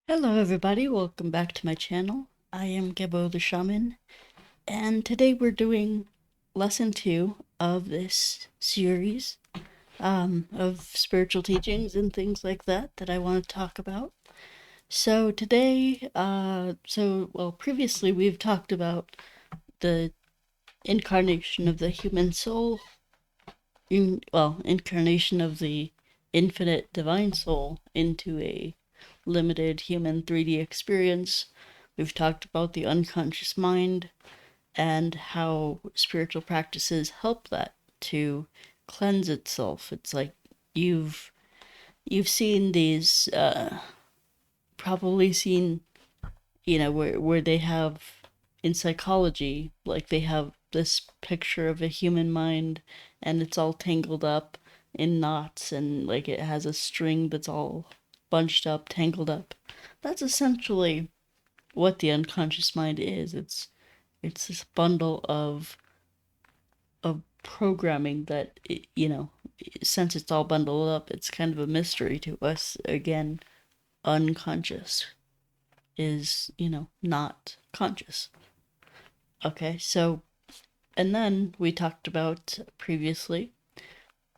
Hello everybody, welcome back to my channel. I am Gebo the Shaman, and today we're doing lesson 2 of this series of spiritual teachings and things like that I want to talk about. So today, previously we've talked about the incarnation of the human soul, incarnation of the infinite divine soul into a limited human 3D experience. We've talked about the unconscious mind and how spiritual practices help that to cleanse itself. It's like you've seen these probably seen, where they have in psychology, like they have this picture of a human mind and it's all tangled up in knots, and like it has a string that's all bunched up, tangled up. That's essentially what the unconscious mind is. It's this bundle of programming that since it's all bundled up, it's kind of a mystery to us. Again, unconscious is, not conscious. Okay, so, and then we talked about previously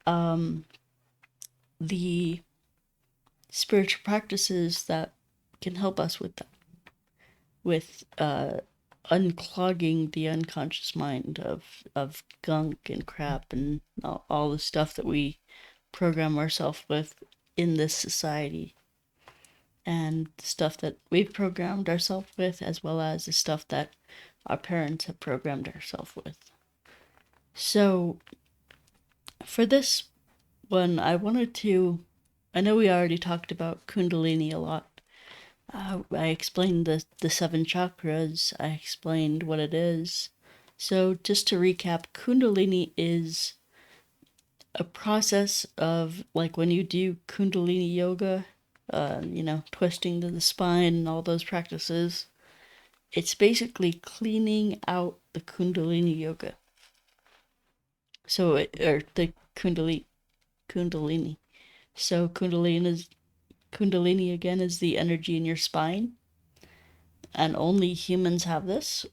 um, the spiritual practices that can help us with that, with unclogging the unconscious mind of gunk and crap and all the stuff that we program ourselves with in this society, and the stuff that we've programmed ourselves with, as well as the stuff that our parents have programmed ourselves with. So for this one, I know we already talked about Kundalini a lot. I explained the 7 chakras. I explained what it is. So just to recap, Kundalini is a process of, like, when you do Kundalini yoga, twisting to the spine and all those practices, it's basically cleaning out the Kundalini yoga. So, or the Kundalini. So Kundalini again is the energy in your spine, and only humans have this.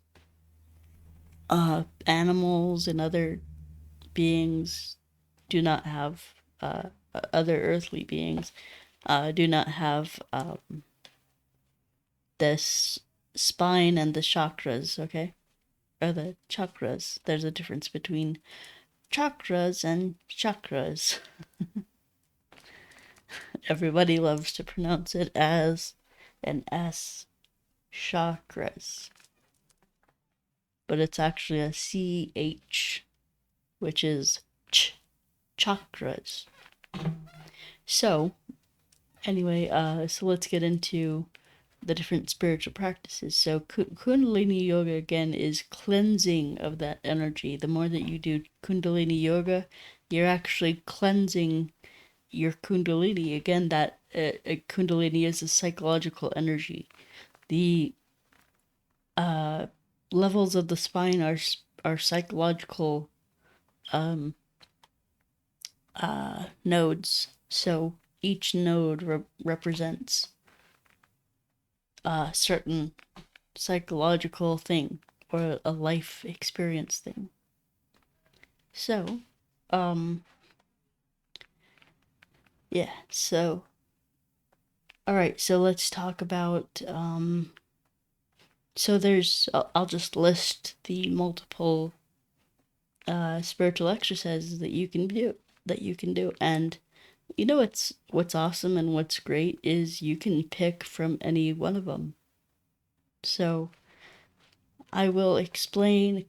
Animals and other beings do not have, other earthly beings do not have this spine and the chakras, okay? Or the chakras. There's a difference between chakras and chakras. Everybody loves to pronounce it as an S, chakras. But it's actually a CH, which is chakras. So, anyway, so let's get into the different spiritual practices. So Kundalini Yoga again is cleansing of that energy. The more that you do Kundalini Yoga, you're actually cleansing your Kundalini. Again, that Kundalini is a psychological energy. The levels of the spine are psychological nodes. So each node represents a certain psychological thing or a life experience thing. So, yeah, so, all right, so let's talk about, so I'll just list the multiple spiritual exercises that you can do. And what's awesome and what's great is you can pick from any one of them. So I will explain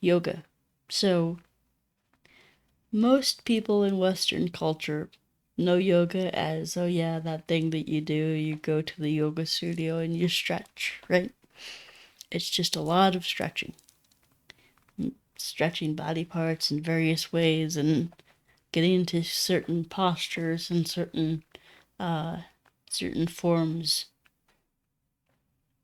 yoga. So most people in Western culture know yoga as, oh yeah, that thing that you do, you go to the yoga studio and you stretch, right? It's just a lot of stretching body parts in various ways and getting into certain postures and certain forms,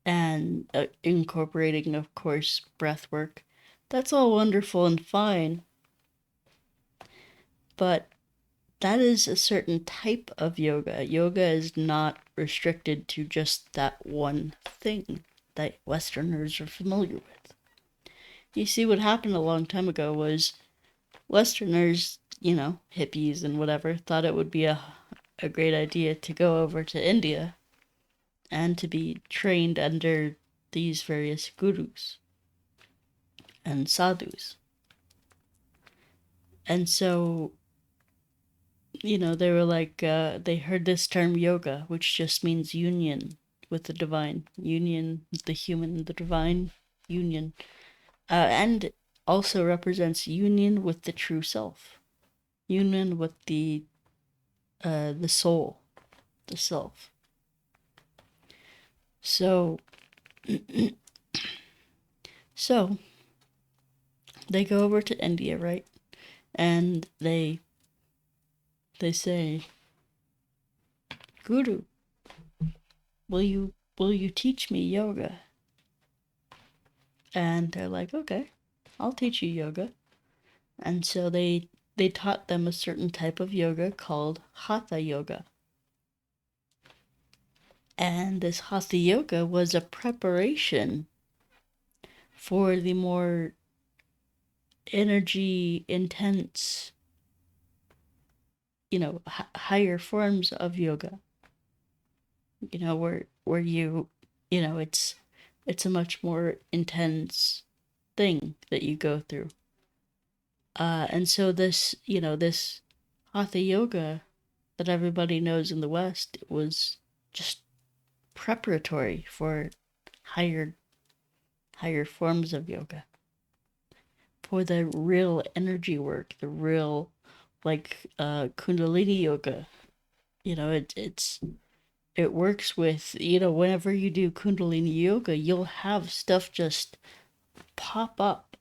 and incorporating, of course, breath work. That's all wonderful and fine, but that is a certain type of yoga. Yoga is not restricted to just that one thing that Westerners are familiar with. You see, what happened a long time ago was Westerners, hippies and whatever, thought it would be a great idea to go over to India and to be trained under these various gurus and sadhus. And so, they were like, they heard this term yoga, which just means union with the divine, union with the human, the divine union, and also represents union with the true self, union with the soul, the self. So, so they go over to India, right? And they say, Guru, will you teach me yoga? And they're like, okay, I'll teach you yoga. And so they taught them a certain type of yoga called Hatha yoga. And this Hatha yoga was a preparation for the more energy intense, higher forms of yoga. Where you, it's a much more intense thing that you go through. And so this Hatha yoga that everybody knows in the West was just preparatory for higher forms of yoga, for the real energy work, the real Kundalini yoga. It works with, whenever you do Kundalini yoga, you'll have stuff just pop up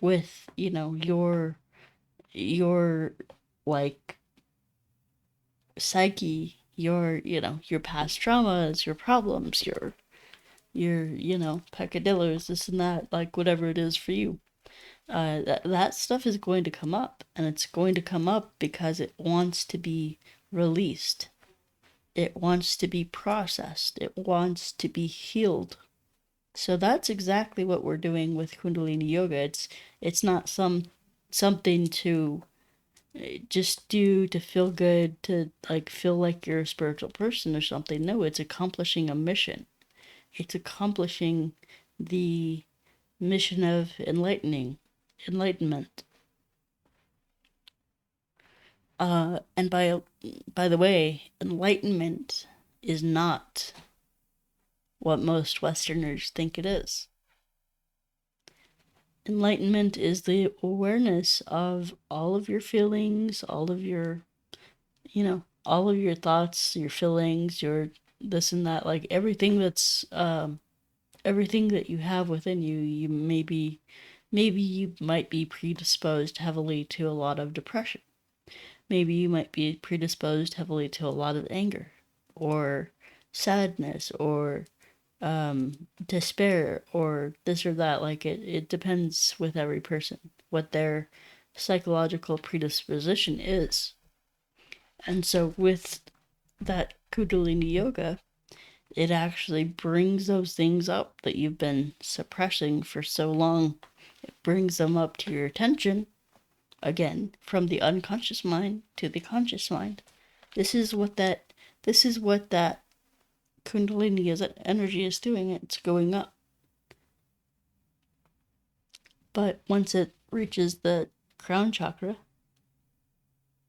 with, your like psyche, your past traumas, your problems, your peccadillos, this and that, like whatever it is for you. That stuff is going to come up, and it's going to come up because it wants to be released. It wants to be processed. It wants to be healed. So that's exactly what we're doing with Kundalini yoga. It's not something to just do to feel good, to feel like you're a spiritual person or something. No, it's accomplishing a mission. It's accomplishing the mission of enlightenment. And by the way, enlightenment is not what most Westerners think it is. Enlightenment is the awareness of all of your feelings, all of your thoughts, your feelings, your this and that, like everything that's everything that you have within you. Maybe you might be predisposed heavily to a lot of depression. Maybe you might be predisposed heavily to a lot of anger or sadness or despair or this or that. Like it depends with every person what their psychological predisposition is. And so with that Kundalini yoga, it actually brings those things up that you've been suppressing for so long. It brings them up to your attention, again, from the unconscious mind to the conscious mind. This is what that Kundalini is, that energy is doing. It's going up. But once it reaches the crown chakra,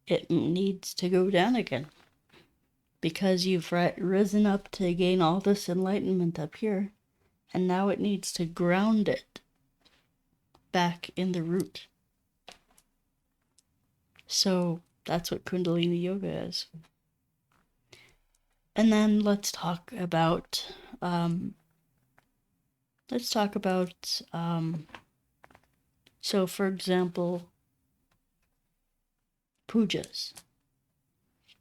it needs to go down again. Because you've risen up to gain all this enlightenment up here, and now it needs to ground it back in the root. So that's what Kundalini yoga is. And then let's talk about so for example, pujas.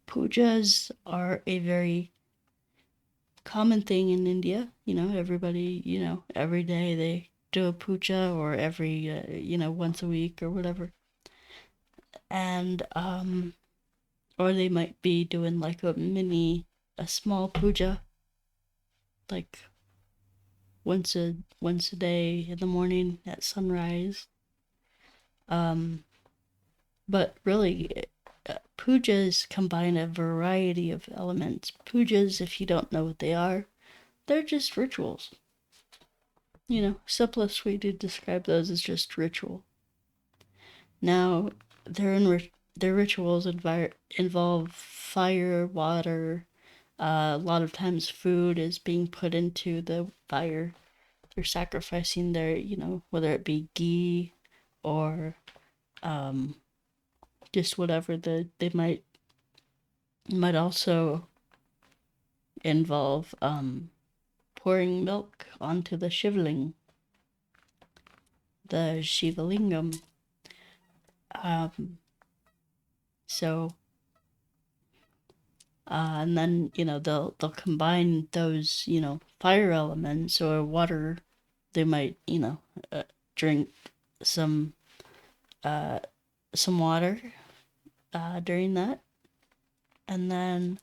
Pujas are a very common thing in India. Everybody, every day they do a puja, or every, once a week or whatever. and or they might be doing like a small puja, like once a day in the morning at sunrise. But really, pujas combine a variety of elements. Pujas, if you don't know what they are, they're just rituals. Simplest way to describe those is just ritual. Now, their rituals involve fire, water. A lot of times, food is being put into the fire. They're sacrificing their, whether it be ghee or just whatever they might also involve pouring milk onto the shivling, the Shivalingam. So and then they'll combine those fire elements or water. They might drink some water during that, and then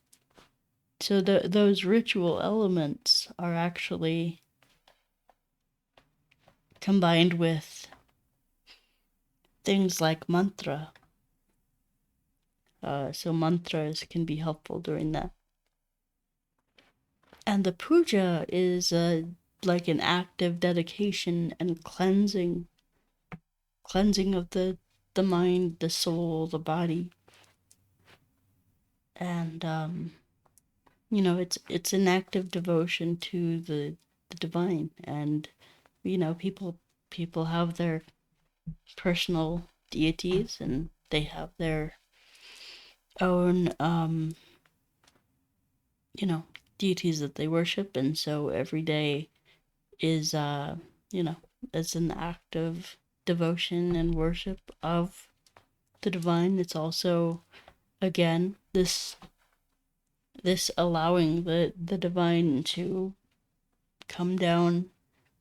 so those ritual elements are actually combined with things like mantra. So mantras can be helpful during that. And the puja is like an active dedication and cleansing of the mind, the soul, the body. And it's an active devotion to the divine. And people have their personal deities, and they have their own deities that they worship, and so every day is it's an act of devotion and worship of the divine. It's also, again, this allowing the divine to come down,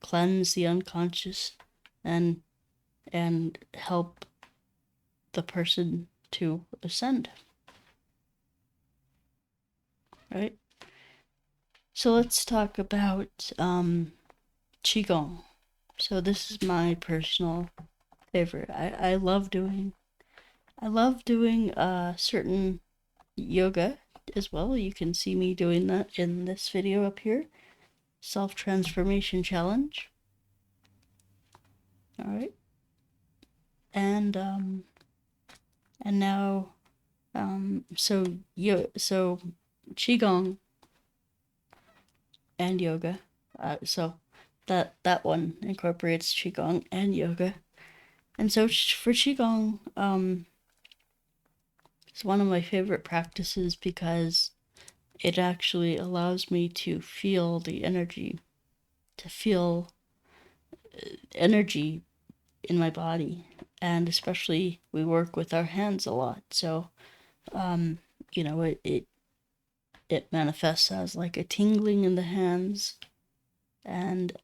cleanse the unconscious, and help the person to ascend. Right? So let's talk about Qigong. So this is my personal favorite. I love doing certain yoga as well. You can see me doing that in this video up here. Self-transformation challenge. All right. And now so Qigong and yoga. So that one incorporates Qigong and yoga. And so for Qigong, it's one of my favorite practices because it actually allows me to feel the energy, energy in my body. And especially we work with our hands a lot. So, it manifests as like a tingling in the hands. And,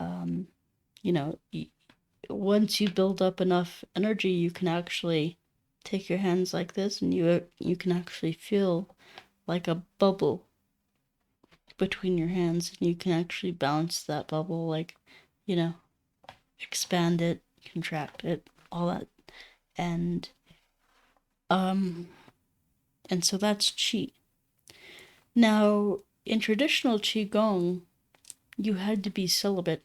once you build up enough energy, you can actually take your hands like this, and you can actually feel like a bubble between your hands, and you can actually bounce that bubble, like, expand it, contract it, all that. And so that's Qi. Now, in traditional Qigong, you had to be celibate,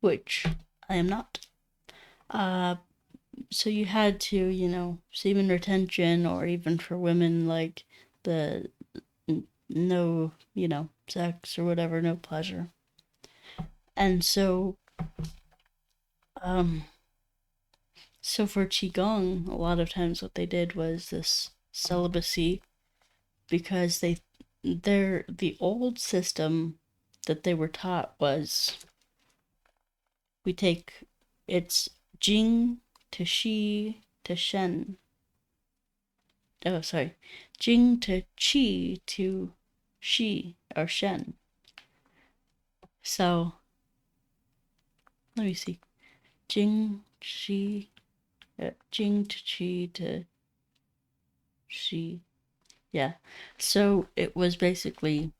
which I am not. So you had to, semen retention, or even for women, like the no, sex or whatever, no pleasure. And so, so for Qigong, a lot of times what they did was this celibacy, because the old system that they were taught was, it's Jing to Shi to Shen. Oh, sorry. Jing to Qi to Shi or Shen. So, let me see. Jing, Shi, Jing to Qi to Shi. Yeah. So it was basically,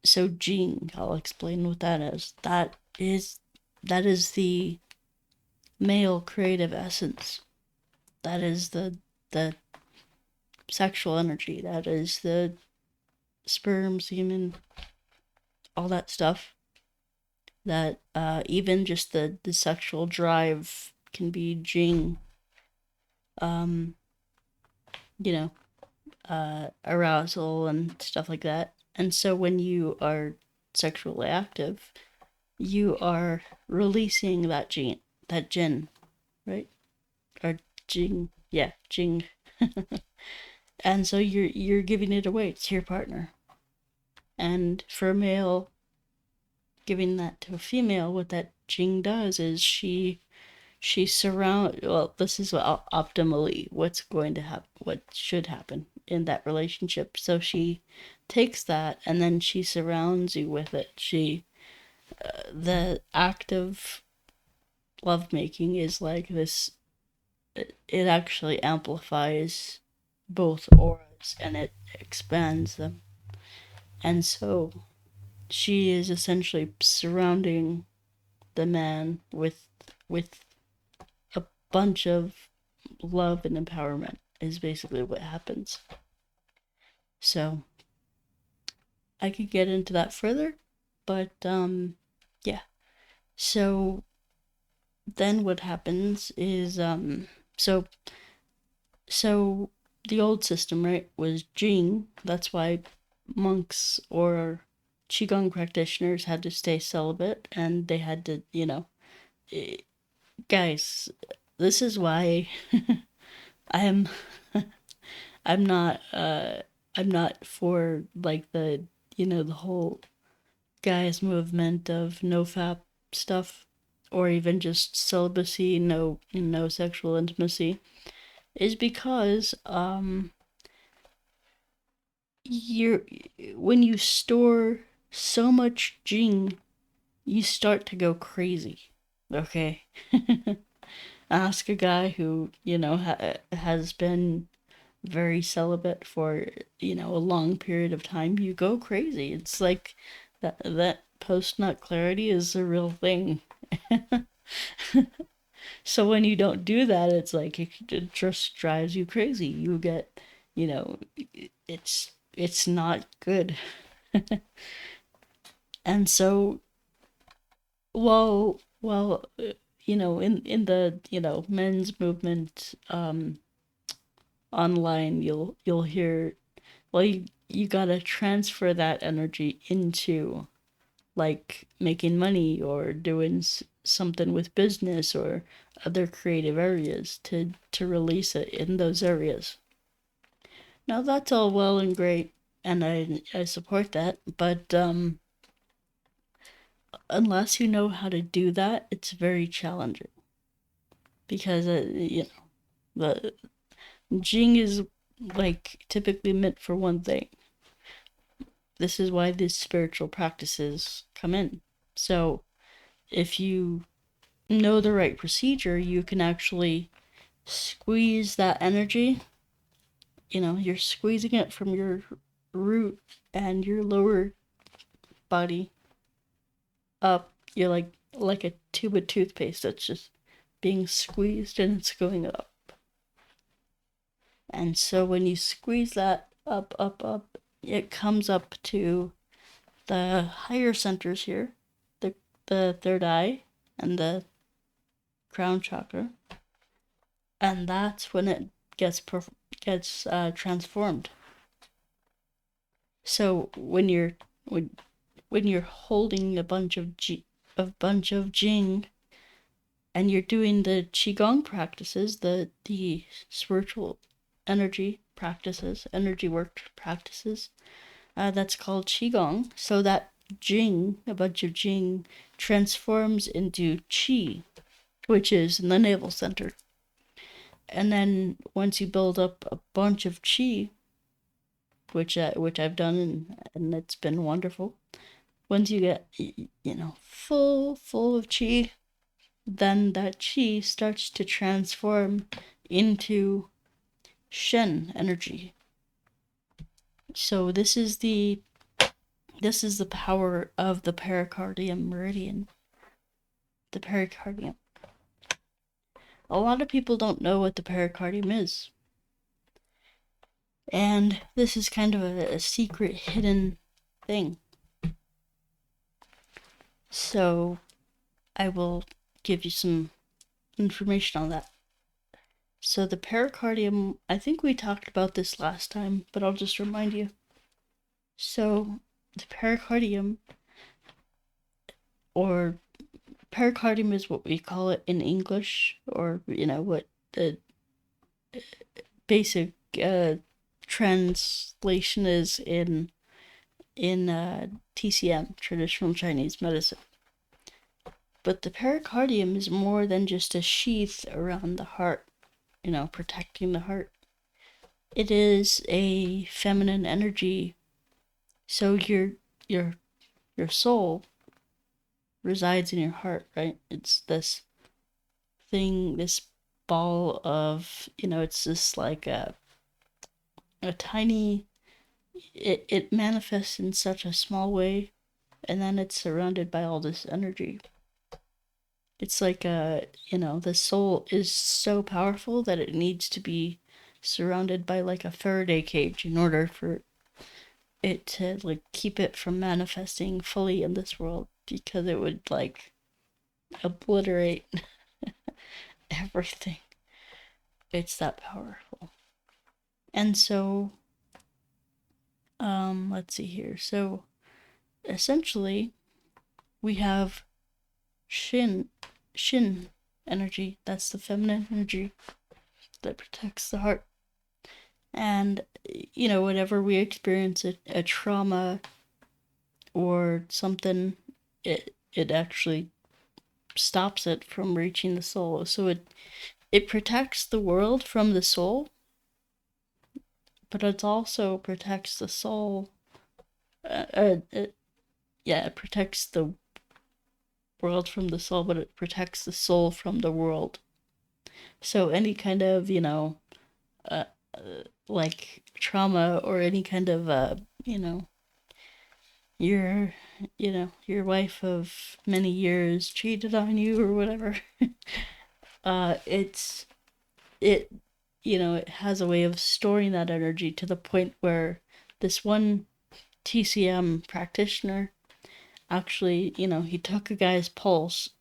so Jing, I'll explain what that is. That is the male creative essence. That is the sexual energy. That is the sperm, semen, all that stuff. That even just the sexual drive can be Jing. You know, arousal and stuff like that. And so when you are sexually active, you are releasing that jin, right? Or jing, yeah, jing. And so you're giving it away to your partner. And for a male, giving that to a female, what that jing does is she well, this is what optimally what's going to happen, what should happen in that relationship. So she takes that and then she surrounds you with it. The act of lovemaking is like this. It actually amplifies both auras and it expands them. And so she is essentially surrounding the man with a bunch of love and empowerment is basically what happens. So I could get into that further, but yeah. So then what happens is so the old system, right, was Jing. That's why monks or qigong practitioners had to stay celibate, and they had to, guys, this is why I'm I'm not I'm not for like the whole guys movement of no fap stuff, or even just celibacy, no sexual intimacy, is because you're when you store so much jing, you start to go crazy. Okay. Ask a guy who has been very celibate for a long period of time. You go crazy. It's like that post nut clarity is a real thing. So when you don't do that, it's like it just drives you crazy. You get, you know, it's not good. And so, well, in the men's movement, online, you'll hear, well, you gotta transfer that energy into like making money or doing something with business or other creative areas to release it in those areas. Now that's all well and great, and I support that, but unless you know how to do that, it's very challenging because the Jing is like typically meant for one thing. This is why these spiritual practices come in. So if you know the right procedure, you can actually squeeze that energy. You're squeezing it from your root and your lower body up. You're like a tube of toothpaste that's just being squeezed and it's going up. And so when you squeeze that up, it comes up to the higher centers here, the third eye and the crown chakra, and that's when it gets transformed. So when you're holding a bunch of jing, and you're doing the qigong practices, the spiritual energy practices, energy work practices, that's called qigong. So that a bunch of jing, transforms into qi, which is in the navel center. And then once you build up a bunch of qi, which I've done, and it's been wonderful. Once you get full of qi, then that chi starts to transform into Shen energy. So this is the power of the pericardium meridian. The pericardium. A lot of people don't know what the pericardium is. And this is kind of a secret hidden thing. So I will give you some information on that. So the pericardium, I think we talked about this last time, but I'll just remind you. So the pericardium, or pericardium is what we call it in English, or what the basic translation is in TCM, traditional Chinese medicine. But the pericardium is more than just a sheath around the heart, protecting the heart. It is a feminine energy. So your soul resides in your heart, right? It's this thing, this ball of, it's just like a tiny, it manifests in such a small way, and then it's surrounded by all this energy. It's like the soul is so powerful that it needs to be surrounded by like a Faraday cage in order for it to like keep it from manifesting fully in this world, because it would like obliterate everything. It's that powerful. And so let's see here. So essentially we have Shin energy. That's the feminine energy that protects the heart. And whenever we experience a trauma or something, it actually stops it from reaching the soul. So it protects the world from the soul, but it also protects the soul. It protects the world from the soul, but it protects the soul from the world. So any kind of like trauma, or any kind of your wife of many years cheated on you or whatever, it has a way of storing that energy to the point where this one TCM practitioner actually, he took a guy's pulse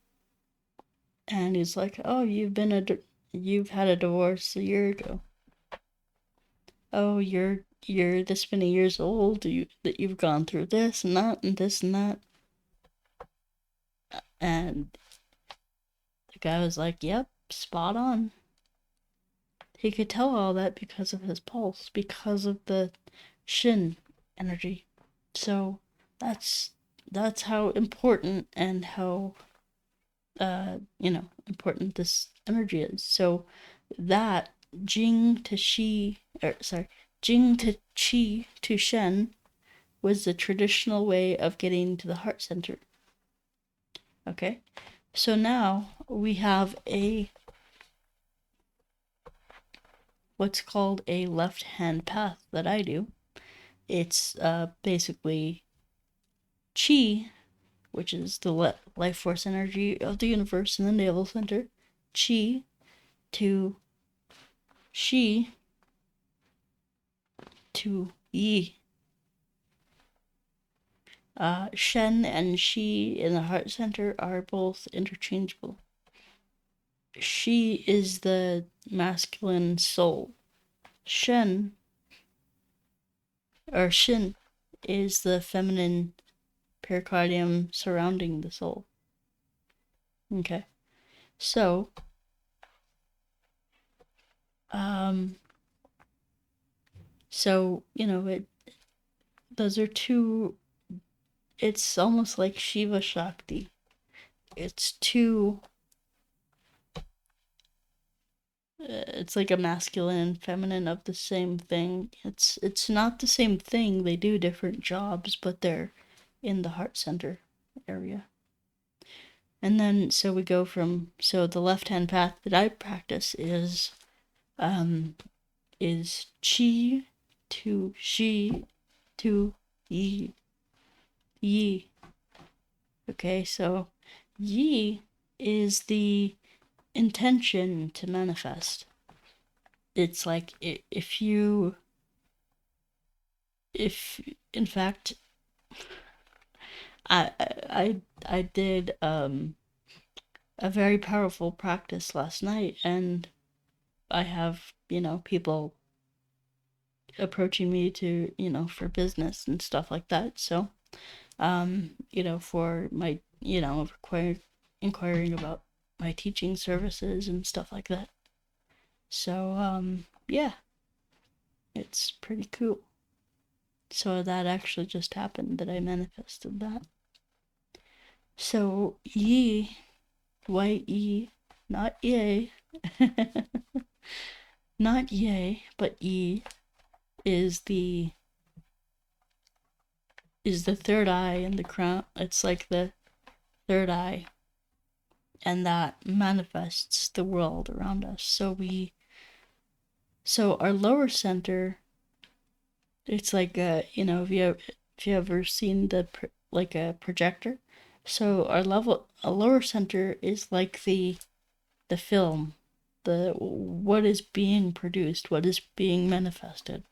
and he's like, "Oh, you've had a divorce a year ago. Oh, you're this many years old. That you've gone through this and that and this and that." And the guy was like, "Yep, spot on." He could tell all that because of his pulse, because of the Shin energy. So that's how important and how important this energy is. So that Jing to Qi to Shen was the traditional way of getting to the heart center. Okay, so now we have what's called a left-hand path that I do. It's basically Qi, which is the life force energy of the universe in the navel center, Qi to Shi to Yi. Shen and Shi in the heart center are both interchangeable. Shi is the masculine soul. Shen is the feminine pericardium surrounding the soul. Okay. So, those are two, it's almost like Shiva Shakti. It's two, it's like a masculine and feminine of the same thing. It's not the same thing. They do different jobs, but they're in the heart center area. And then, so we go from, so the left-hand path that I practice is chi to shi to yi. Yi. Okay, so yi is the intention to manifest. It's like if in fact, I did a very powerful practice last night, and I have, people approaching me to, for business and stuff like that. So, for my, inquiring about my teaching services and stuff like that. So, yeah, it's pretty cool. So that actually just happened, that I manifested that. So, ye, Y-E, not yay, not yay, but E is the third eye in the crown. It's like the third eye, and that manifests the world around us. So our lower center, it's like if you ever seen like a projector. So our lower center is like the film, what is being produced, what is being manifested,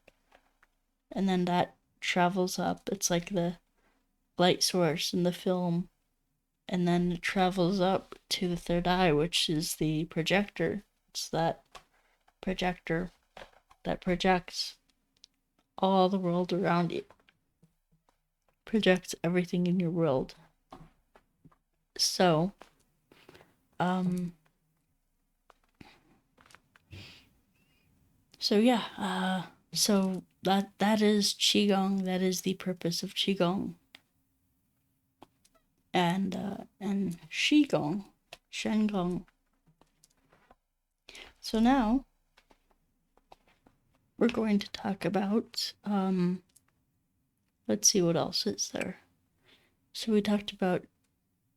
and then that travels up. It's like the light source in the film, and then it travels up to the third eye, which is the projector. It's that projector that projects all the world around you, projects everything in your world. So, so that is Qigong. That is the purpose of Qigong. And Qigong, Shengong. So now we're going to talk about, let's see what else is there. So we talked about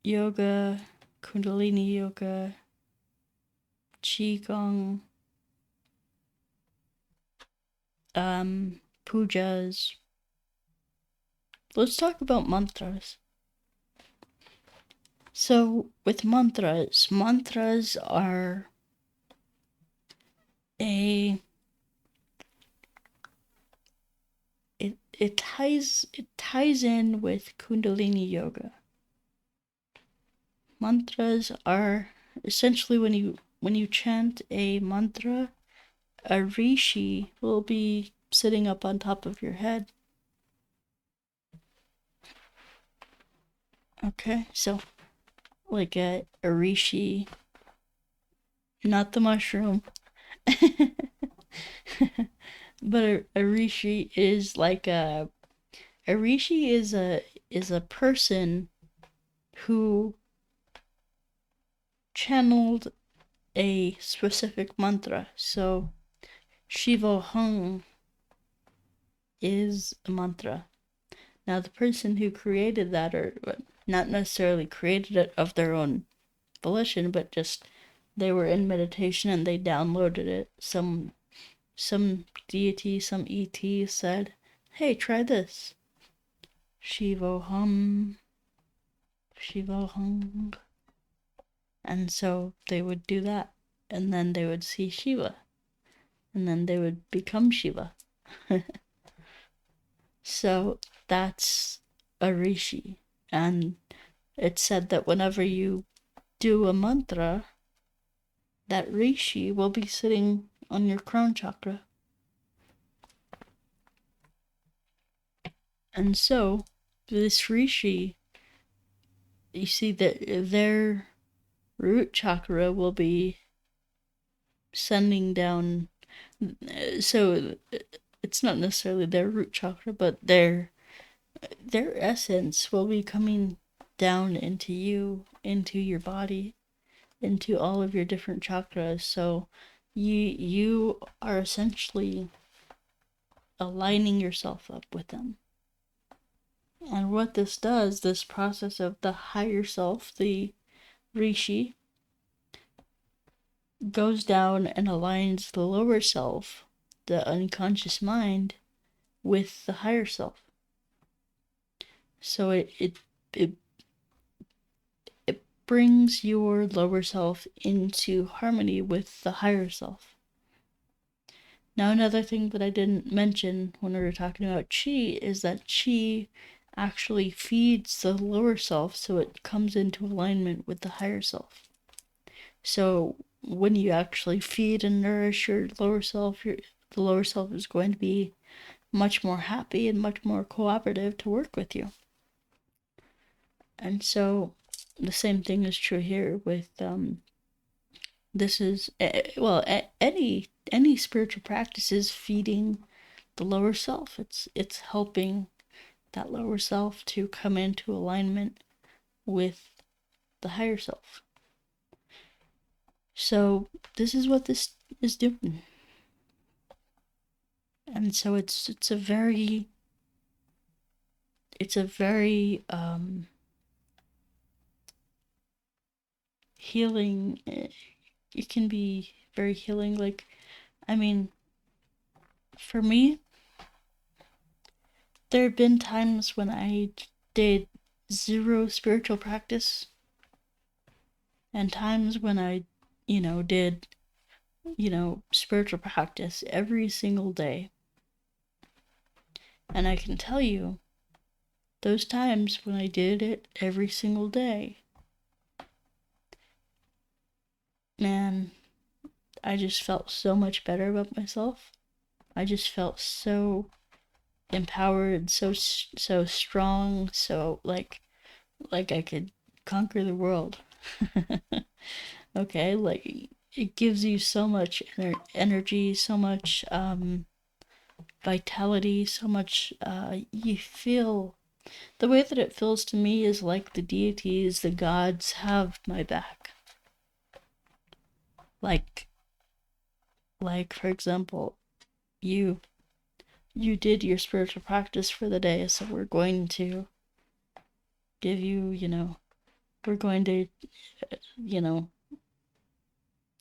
yoga, Kundalini yoga, Qigong, pujas. Let's talk about mantras. So with mantras are it ties in with Kundalini yoga. Mantras are essentially when you chant a mantra, a rishi will be sitting up on top of your head. Okay, so like a rishi, not the mushroom, but a rishi is like a rishi is a person who channeled a specific mantra. So Shiva Hung is a mantra. Now the person who created that, or not necessarily created it of their own volition, but just they were in meditation and they downloaded it. Some deity, some ET said, "Hey, try this. Shivoham, Shivoham." And so they would do that, and then they would see Shiva, and then they would become Shiva. So that's a rishi, and it's said that whenever you do a mantra, that rishi will be sitting on your crown chakra. And so this rishi, you see that their root chakra will be sending down, so it's not necessarily their root chakra, but their essence will be coming down into you, into your body, into all of your different chakras. So you are essentially aligning yourself up with them. And what this does, this process of the higher self, the Rishi goes down and aligns the lower self, the unconscious mind, with the higher self. So it brings your lower self into harmony with the higher self. Now, another thing that I didn't mention when we were talking about chi is that chi actually feeds the lower self, so it comes into alignment with the higher self. So when you actually feed and nourish your lower self, the lower self is going to be much more happy and much more cooperative to work with you. And so the same thing is true here with this is any spiritual practice is feeding the lower self. It's helping that lower self to come into alignment with the higher self. So this is what this is doing. And so it's a very healing. It can be very healing. Like, I mean, for me, there have been times when I did zero spiritual practice, and times when I, did, spiritual practice every single day. And I can tell you, those times when I did it every single day, man, I just felt so much better about myself. I just felt so empowered, so strong, so like I could conquer the world. Okay, like it gives you so much energy, so much vitality, so much you feel. The way that it feels to me is like the deities, the gods have my back. Like for example, you did your spiritual practice for the day, so we're going to give you, we're going to,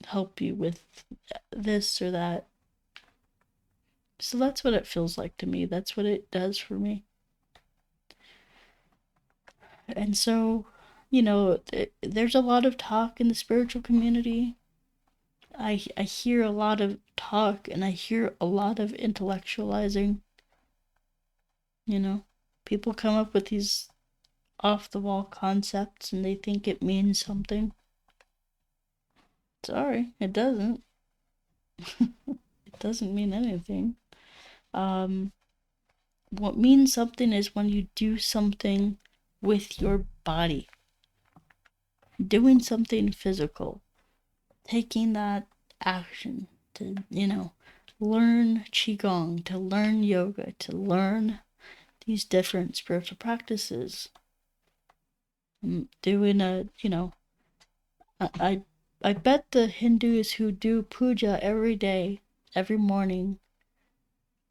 help you with this or that. So that's what it feels like to me. That's what it does for me. And so, there's a lot of talk in the spiritual community. I hear a lot of talk and I hear a lot of intellectualizing. People come up with these off the wall concepts and they think it means something. Sorry, it doesn't. It doesn't mean anything. What means something is when you do something with your body. Doing something physical. Taking that action to, learn Qigong, to learn yoga, to learn these different spiritual practices. Doing I bet the Hindus who do puja every day, every morning,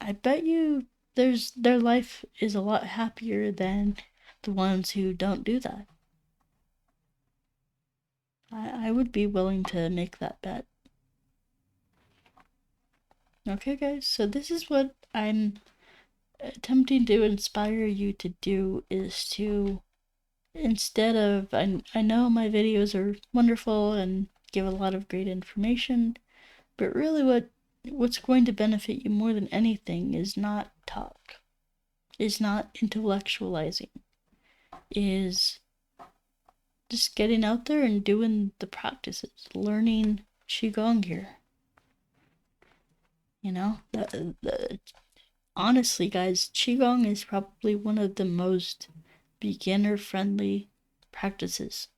I bet you their life is a lot happier than the ones who don't do that. I would be willing to make that bet. Okay, guys, so this is what I'm attempting to inspire you to do, is to, instead of, I know my videos are wonderful and give a lot of great information, but really what's going to benefit you more than anything is not talk, is not intellectualizing, is just getting out there and doing the practices, learning Qigong here. Honestly, guys, Qigong is probably one of the most beginner-friendly practices.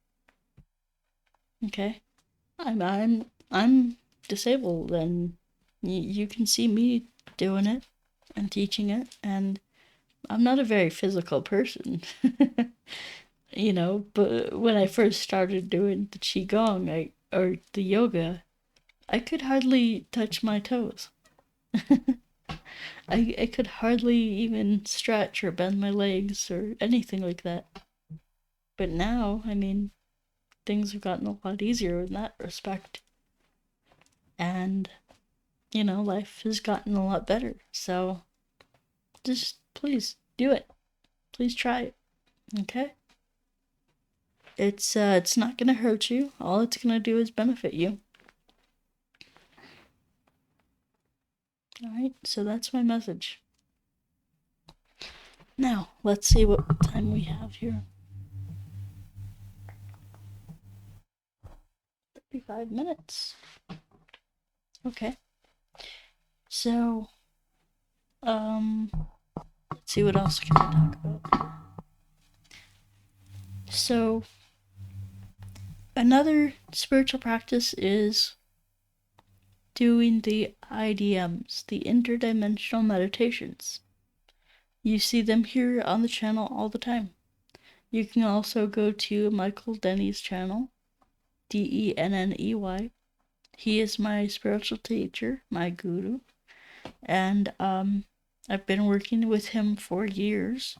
Okay? I'm disabled, and you can see me doing it and teaching it, and I'm not a very physical person. But when I first started doing the Qigong, or the yoga, I could hardly touch my toes. I could hardly even stretch or bend my legs or anything like that. But now, I mean, things have gotten a lot easier in that respect. And, you know, life has gotten a lot better. So just please do it. Please try it. Okay? It's not gonna hurt you. All it's gonna do is benefit you. Alright, so that's my message. Now, let's see what time we have here. 35 minutes. Okay. So, let's see what else can we talk about. So, another spiritual practice is doing the IDMs, the interdimensional meditations. You see them here on the channel all the time. You can also go to Michael Denney's channel, Denney. He is my spiritual teacher, my guru, and I've been working with him for years,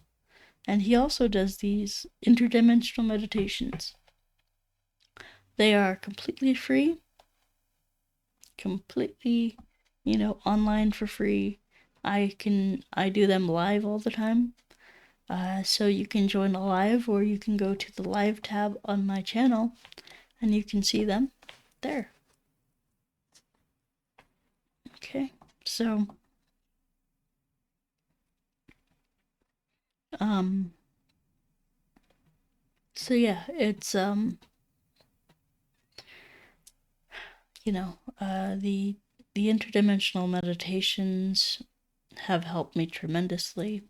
and he also does these interdimensional meditations. They are completely free, completely, online for free. I do them live all the time. So you can join a live, or you can go to the live tab on my channel and you can see them there. Okay, so yeah, it's the interdimensional meditations have helped me tremendously.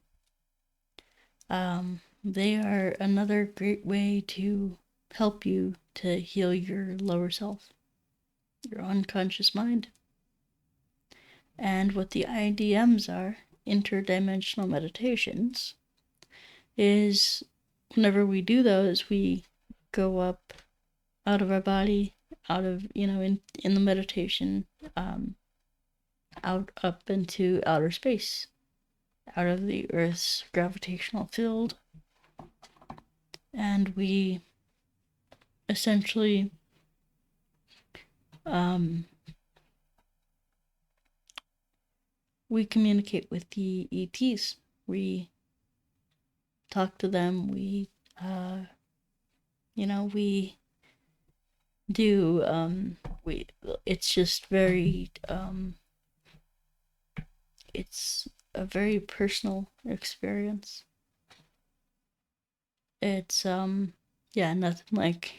They are another great way to help you to heal your lower self, your unconscious mind. And what the IDMs are, interdimensional meditations, is whenever we do those, we go up out of our body, out of, in the meditation, out up into outer space, out of the Earth's gravitational field. And we essentially we communicate with the ETs. We talk to them. We we do it's just very it's a very personal experience. It's nothing like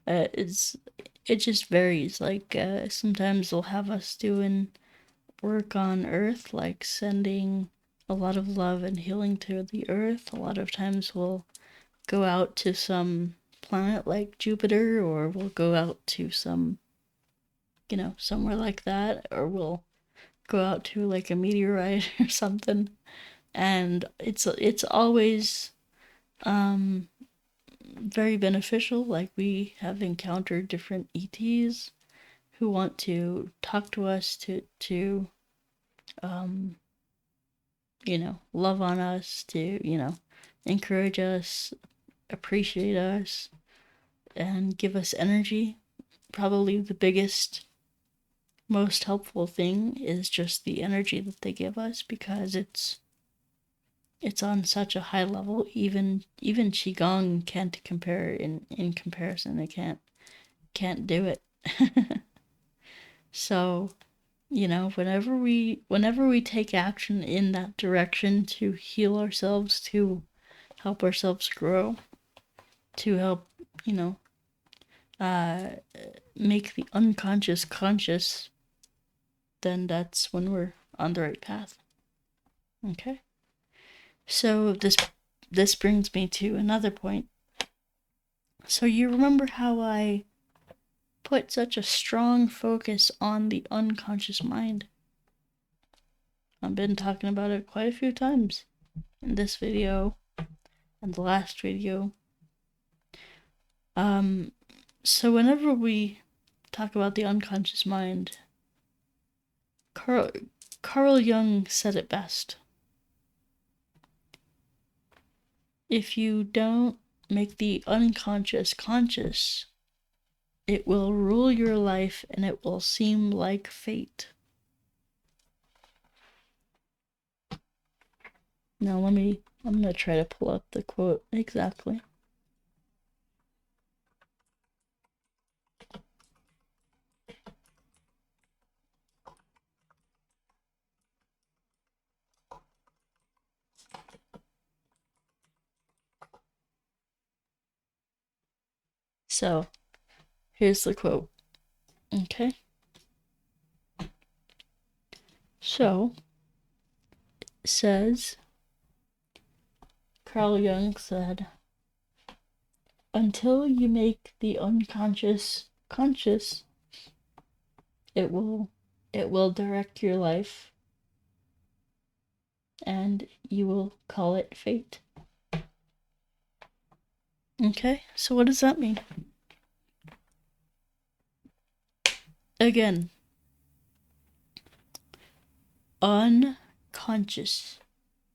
it just varies. Like sometimes they'll have us doing work on Earth, like sending a lot of love and healing to the Earth. A lot of times we'll go out to some planet like Jupiter, or we'll go out to some, somewhere like that, or we'll go out to like a meteorite or something. And it's always very beneficial. Like, we have encountered different ETs who want to talk to us, to love on us, to encourage us, appreciate us, and give us energy. Probably the biggest, most helpful thing is just the energy that they give us, because it's on such a high level. Even qigong can't compare in comparison. It can't do it. So, whenever we take action in that direction to heal ourselves, to help ourselves grow, to help, make the unconscious conscious, then that's when we're on the right path. Okay? So this brings me to another point. So you remember how I put such a strong focus on the unconscious mind? I've been talking about it quite a few times in this video and the last video. So whenever we talk about the unconscious mind, Carl Jung said it best. If you don't make the unconscious conscious, it will rule your life and it will seem like fate. Now I'm going to try to pull up the quote exactly. So, here's the quote. Okay? So, it says, Carl Jung said, until you make the unconscious conscious, it will direct your life, and you will call it fate. Okay, so what does that mean? Again, unconscious,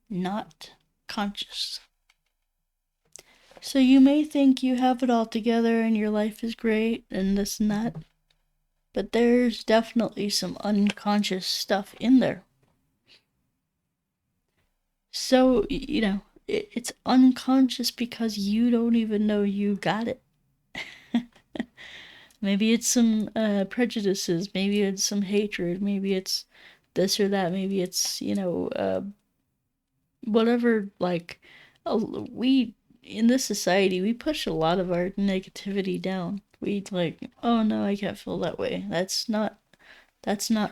not conscious. So you may think you have it all together and your life is great and this and that, but there's definitely some unconscious stuff in there. So, it's unconscious because you don't even know you got it. Maybe it's some prejudices, maybe it's some hatred, maybe it's this or that, maybe it's, whatever, like, we, in this society, we push a lot of our negativity down. We like, oh no, I can't feel that way. That's not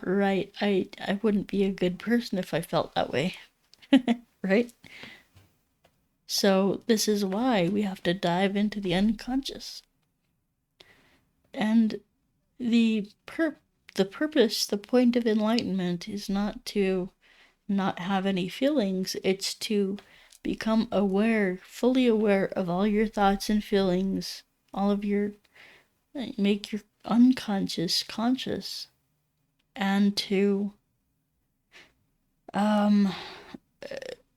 right. I wouldn't be a good person if I felt that way. Right? So this is why we have to dive into the unconscious. And the purpose, the point of enlightenment is not to not have any feelings. It's to become aware, fully aware of all your thoughts and feelings, make your unconscious conscious, and to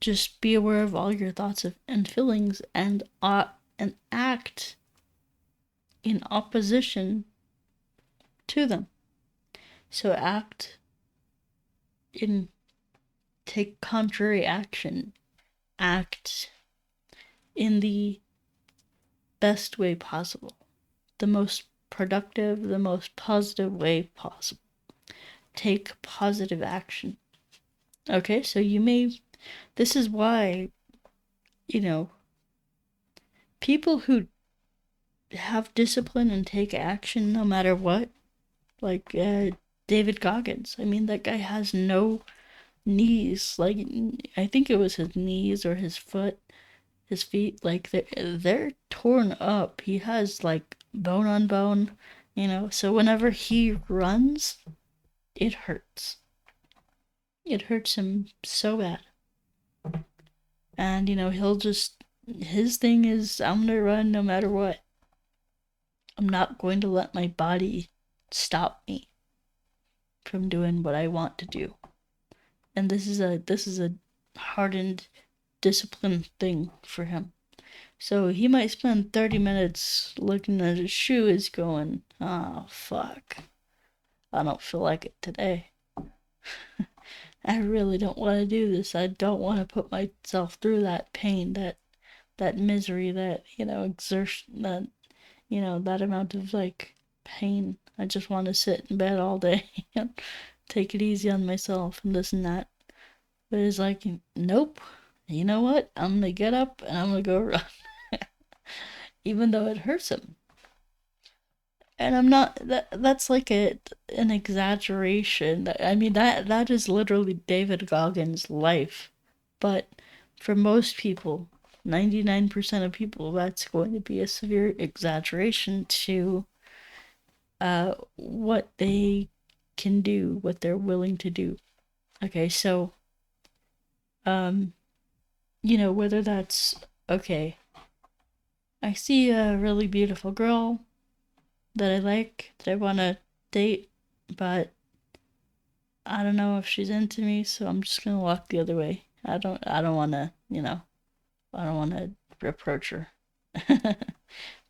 just be aware of all your thoughts and feelings and act in opposition to them. So take contrary action, act in the best way possible, the most productive, the most positive way possible. Take positive action. Okay, so this is why, people who have discipline and take action no matter what, like David Goggins. I mean, that guy has no knees. Like, I think it was his knees or his feet. Like, they're torn up. He has like bone on bone, So whenever he runs, it hurts. It hurts him so bad. And his thing is, I'm gonna run no matter what. I'm not going to let my body stop me from doing what I want to do. And this is a hardened, disciplined thing for him. So he might spend 30 minutes looking at his shoes going, oh, fuck. I don't feel like it today. I really don't want to do this. I don't want to put myself through that pain, that misery, that, exertion, that amount of, like, pain. I just want to sit in bed all day and take it easy on myself and this and that. But it's like, nope. You know what? I'm going to get up and I'm going to go run. Even though it hurts him. And I'm not, that's like an exaggeration. I mean, that is literally David Goggins' life. But for most people, 99% of people, that's going to be a severe exaggeration to what they can do, what they're willing to do. Okay, so, whether that's, okay, I see a really beautiful girl that I like, that I want to date, but I don't know if she's into me, so I'm just gonna walk the other way. I don't want to, I don't want to reproach her.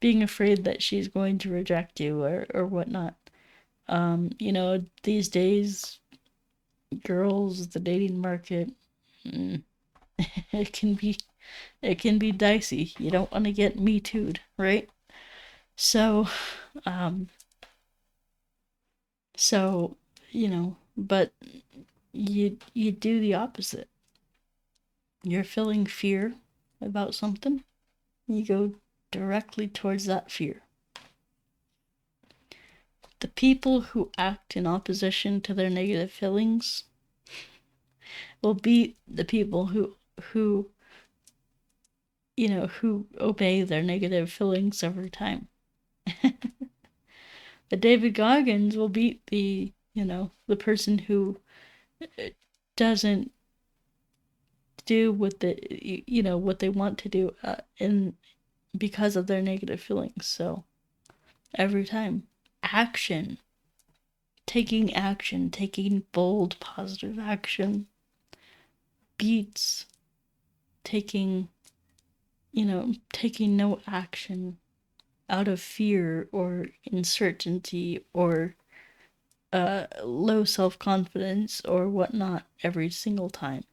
being afraid that she's going to reject you or whatnot. These days, girls, the dating market, it can be dicey. You don't want to get me too'd, right? So, um, so but you do the opposite. You're feeling fear about something, you go directly towards that fear. The people who act in opposition to their negative feelings will beat the people who obey their negative feelings every time. The David Goggins will beat the person who doesn't do what what they want to do in because of their negative feelings. So every time, taking bold positive action beats taking no action out of fear or uncertainty or low self-confidence or whatnot every single time.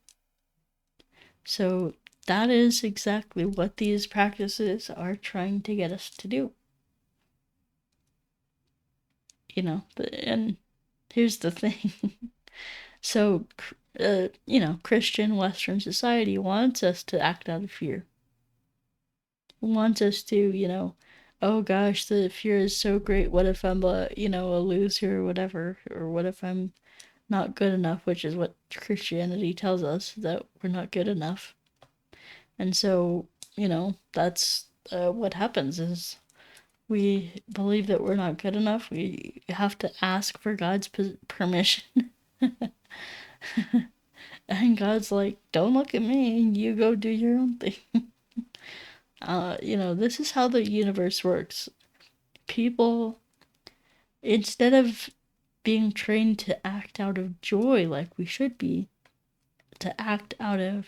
So that is exactly what these practices are trying to get us to do. And here's the thing. So, Christian Western society wants us to act out of fear. Wants us to, oh gosh, the fear is so great. What if I'm a loser or whatever? Or what if I'm not good enough, which is what Christianity tells us, that we're not good enough. And so, that's what happens is we believe that we're not good enough. We have to ask for God's permission. And God's like, don't look at me, you go do your own thing. This is how the universe works. People, instead of being trained to act out of joy like we should be, to act out of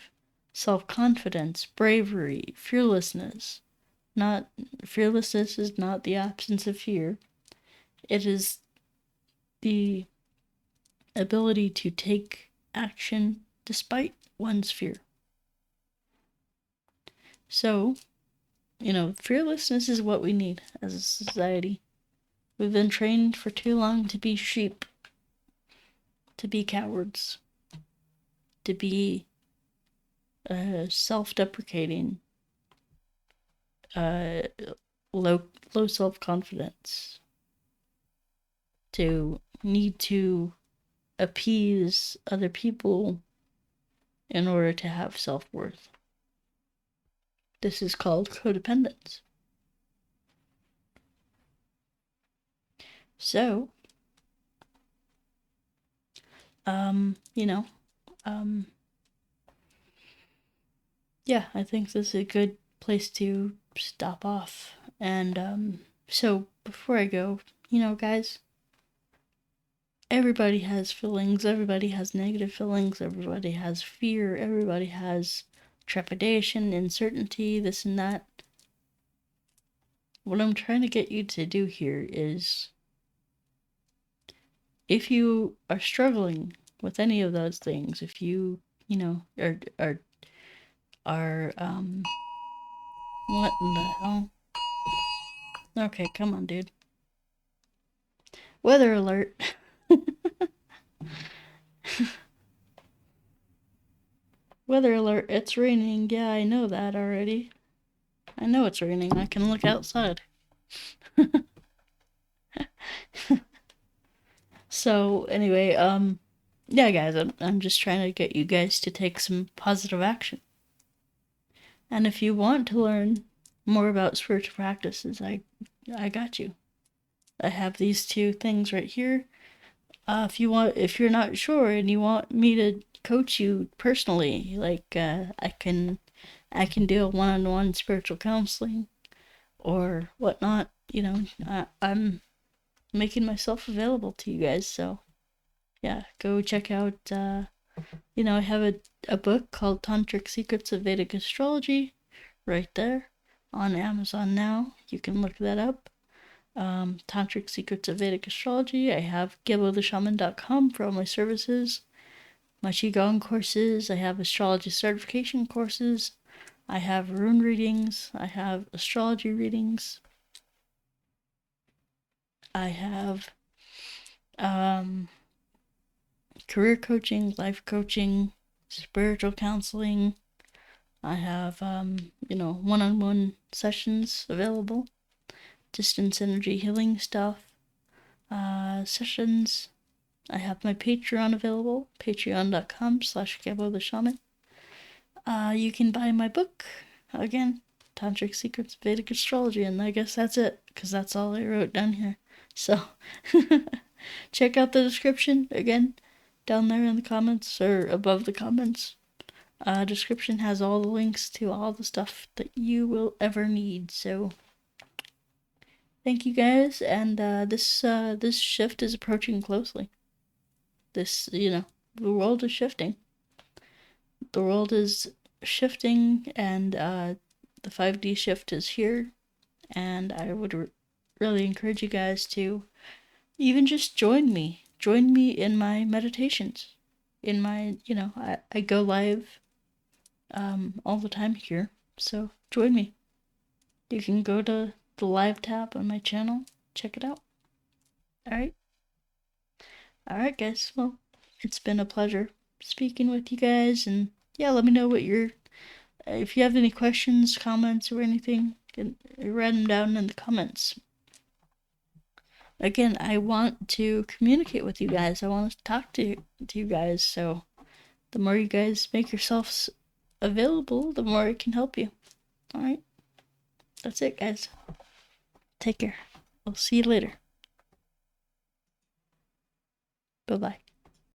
self-confidence, bravery, fearlessness. Fearlessness is not the absence of fear. It is the ability to take action despite one's fear. So, fearlessness is what we need as a society. We've been trained for too long to be sheep, to be cowards, to be self-deprecating, low self-confidence, to need to appease other people in order to have self-worth. This is called codependence. So, yeah, I think this is a good place to stop off. And so before I go, guys, everybody has feelings, everybody has negative feelings, everybody has fear, everybody has trepidation, uncertainty, this and that. What I'm trying to get you to do here is, if you are struggling with any of those things, if you, are what in the hell? Okay, come on, dude. Weather alert. Weather alert, it's raining. Yeah, I know that already. I know it's raining. I can look outside. So, anyway, yeah, guys, I'm just trying to get you guys to take some positive action. And if you want to learn more about spiritual practices, I got you. I have these two things right here. If you're not sure and you want me to coach you personally, like I can do a one-on-one spiritual counseling or whatnot. I'm making myself available to you guys. So yeah, go check out. I have a book called Tantric Secrets of Vedic Astrology right there on Amazon now. You can look that up. Tantric Secrets of Vedic Astrology. I have GilboTheShaman.com for all my services. My Qigong courses. I have astrology certification courses. I have rune readings. I have astrology readings. I have career coaching, life coaching, spiritual counseling. I have, one-on-one sessions available. Distance energy healing stuff. Sessions. I have my Patreon available. Patreon.com/GilboTheShaman. You can buy my book. Again, Tantric Secrets of Vedic Astrology. And I guess that's it, because that's all I wrote down here. So, check out the description, again, down there in the comments, or above the comments. Description has all the links to all the stuff that you will ever need. So, thank you guys, and this shift is approaching closely. The world is shifting. The world is shifting, and the 5D shift is here, and I would really encourage you guys to even just join me in my meditations, in my, I go live all the time here, so join me. You can go to the live tab on my channel, check it out. Alright guys, well, it's been a pleasure speaking with you guys, and yeah, let me know if you have any questions, comments, or anything, you can write them down in the comments. Again, I want to communicate with you guys. I want to talk to you guys, so the more you guys make yourselves available, the more I can help you. Alright? That's it, guys. Take care. I'll see you later. Bye-bye.